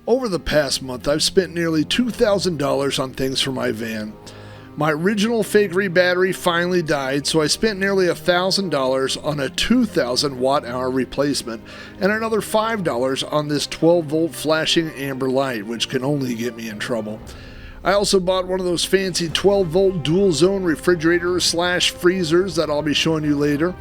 Over the past month, I've spent nearly $2,000 on things for my van. My original Fakery battery finally died, so I spent nearly $1,000 on a 2,000 watt-hour replacement and another $5 on this 12-volt flashing amber light, which can only get me in trouble. I also bought one of those fancy 12-volt dual-zone refrigerators / freezers that I'll be showing you later.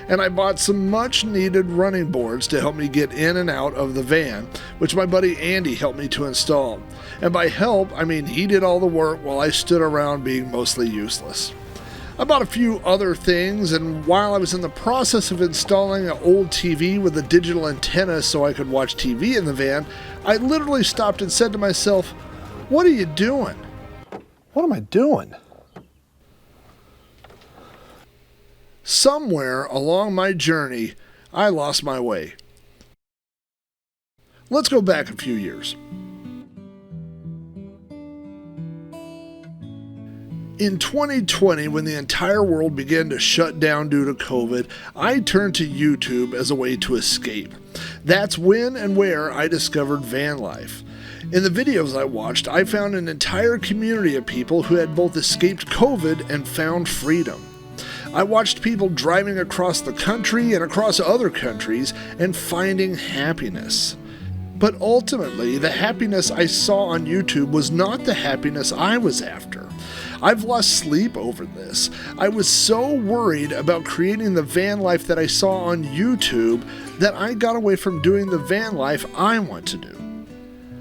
And I bought some much-needed running boards to help me get in and out of the van, which my buddy Andy helped me to install. And by help, I mean he did all the work while I stood around being mostly useless. I bought a few other things, and while I was in the process of installing an old TV with a digital antenna so I could watch TV in the van, I literally stopped and said to myself, "What are you doing?" What am I doing? Somewhere along my journey, I lost my way. Let's go back a few years. In 2020, when the entire world began to shut down due to COVID, I turned to YouTube as a way to escape. That's when and where I discovered Vanlife. In the videos I watched, I found an entire community of people who had both escaped COVID and found freedom. I watched people driving across the country and across other countries and finding happiness. But ultimately, the happiness I saw on YouTube was not the happiness I was after. I've lost sleep over this. I was so worried about creating the van life that I saw on YouTube that I got away from doing the van life I want to do.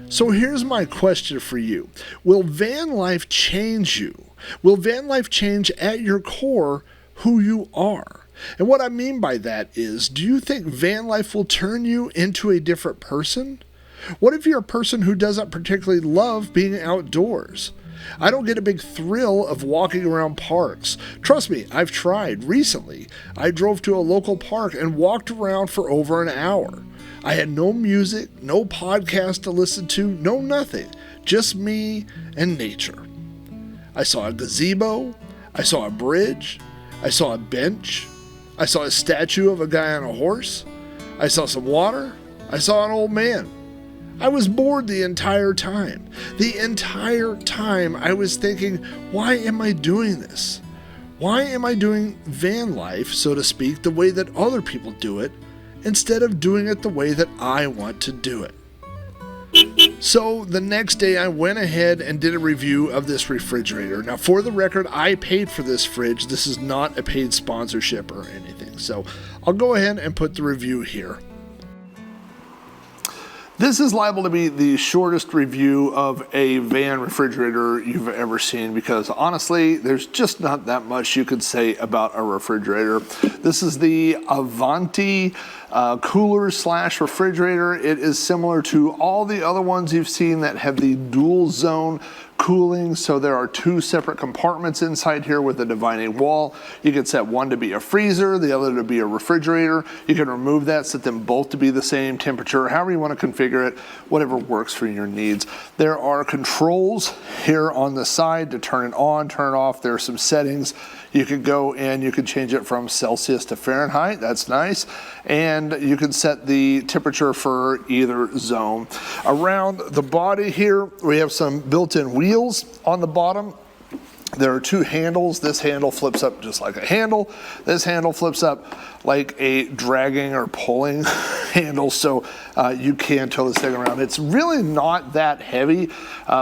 So here's my question for you. Will van life change you? Will van life change at your core who you are? And what I mean by that is, do you think van life will turn you into a different person? What if you're a person who doesn't particularly love being outdoors? I don't get a big thrill of walking around parks. Trust me, I've tried. Recently, I drove to a local park and walked around for over an hour. I had no music, no podcast to listen to, no nothing. Just me and nature. I saw a gazebo. I saw a bridge. I saw a bench. I saw a statue of a guy on a horse. I saw some water. I saw an old man. I was bored the entire time. The entire time I was thinking, why am I doing this? Why am I doing van life, so to speak, the way that other people do it, instead of doing it the way that I want to do it? So the next day I went ahead and did a review of this refrigerator. Now, for the record, I paid for this fridge. This is not a paid sponsorship or anything. So I'll go ahead and put the review here. This is liable to be the shortest review of a van refrigerator you've ever seen because honestly, there's just not that much you could say about a refrigerator. This is the Avante cooler / refrigerator. It is similar to all the other ones you've seen that have the dual zone cooling. So there are two separate compartments inside here with a dividing wall. You can set one to be a freezer, the other to be a refrigerator. You can remove that, set them both to be the same temperature, however you want to configure it, whatever works for your needs. There are controls here on the side to turn it on, turn it off. There are some settings. You could go and you could change it from Celsius to Fahrenheit. That's nice. And you can set the temperature for either zone. Around the body here, we have some built-in wheels on the bottom. There are two handles. This handle flips up just like a handle. This handle flips up like a dragging or pulling handle, so you can tow this thing around. It's really not that heavy.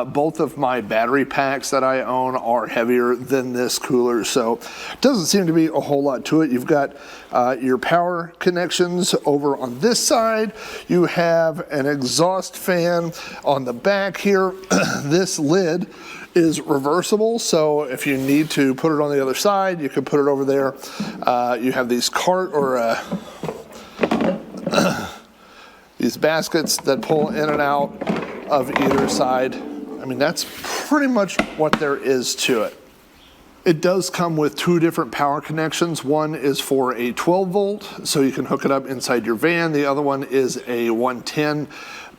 Both of my battery packs that I own are heavier than this cooler, so it doesn't seem to be a whole lot to it. You've got your power connections over on this side. You have an exhaust fan on the back here. This lid is reversible, so if you need to put it on the other side, you can put it over there. You have these these baskets that pull in and out of either side. I mean, that's pretty much what there is to it. It does come with two different power connections. One is for a 12 volt, so you can hook it up inside your van. The other one is a 110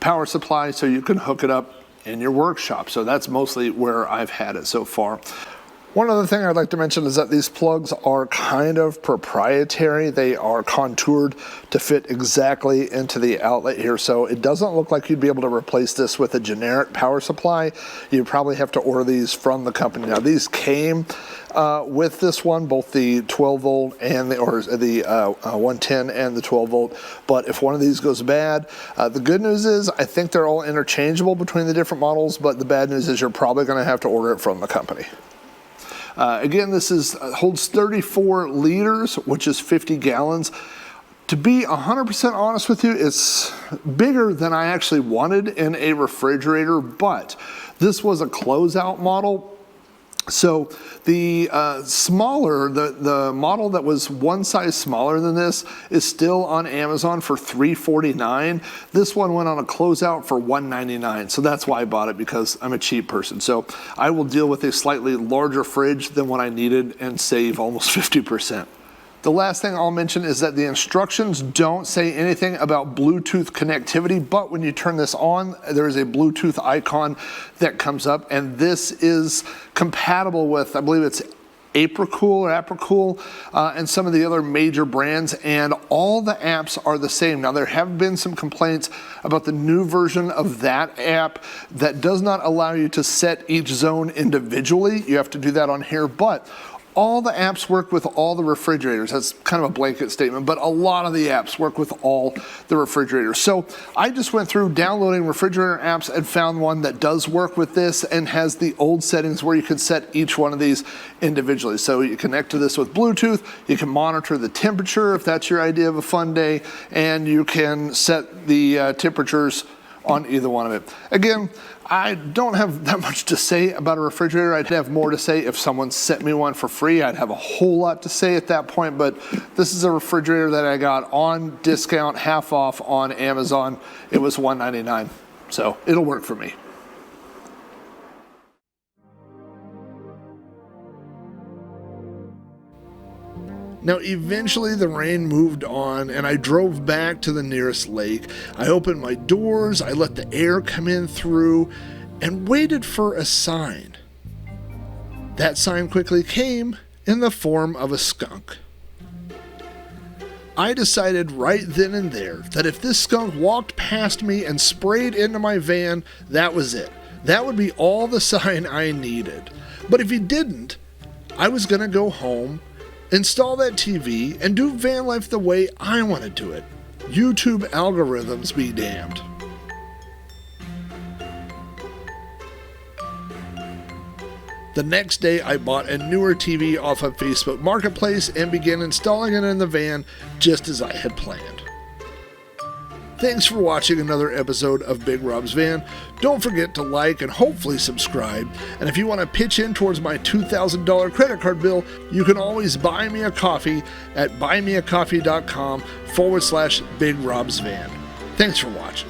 power supply, so you can hook it up in your workshop. So that's mostly where I've had it so far. One other thing I'd like to mention is that these plugs are kind of proprietary. They are contoured to fit exactly into the outlet here, so it doesn't look like you'd be able to replace this with a generic power supply. You'd probably have to order these from the company. Now, these came with this one, both the 12 volt and the 110 and the 12 volt. But if one of these goes bad, the good news is I think they're all interchangeable between the different models, but the bad news is you're probably going to have to order it from the company. Again, this holds 34 liters, which is 50 gallons. To be 100% honest with you, it's bigger than I actually wanted in a refrigerator, but this was a closeout model. So the the model that was one size smaller than this is still on Amazon for $349. This one went on a closeout for $199. So that's why I bought it, because I'm a cheap person. So I will deal with a slightly larger fridge than what I needed and save almost 50%. The last thing I'll mention is that the instructions don't say anything about Bluetooth connectivity, but when you turn this on, there is a Bluetooth icon that comes up, and this is compatible with, I believe it's Apricool and some of the other major brands, and all the apps are the same. Now, there have been some complaints about the new version of that app that does not allow you to set each zone individually. You have to do that on here, but all the apps work with all the refrigerators. That's kind of a blanket statement, but a lot of the apps work with all the refrigerators. So I just went through downloading refrigerator apps and found one that does work with this and has the old settings where you can set each one of these individually. So you connect to this with Bluetooth, you can monitor the temperature if that's your idea of a fun day, and you can set the temperatures on either one of it. Again, I don't have that much to say about a refrigerator. I'd have more to say if someone sent me one for free. I'd have a whole lot to say at that point, but this is a refrigerator that I got on discount, half off on Amazon. It was $199, so it'll work for me. Now, eventually the rain moved on and I drove back to the nearest lake. I opened my doors, I let the air come in through, and waited for a sign. That sign quickly came in the form of a skunk. I decided right then and there that if this skunk walked past me and sprayed into my van, that was it. That would be all the sign I needed. But if he didn't, I was going to go home, install that TV, and do van life the way I want to do it. YouTube algorithms be damned. The next day, I bought a newer TV off of Facebook Marketplace and began installing it in the van just as I had planned. Thanks for watching another episode of Big Rob's Van. Don't forget to like and hopefully subscribe. And if you want to pitch in towards my $2,000 credit card bill, you can always buy me a coffee at buymeacoffee.com/BigRobsVan. Thanks for watching.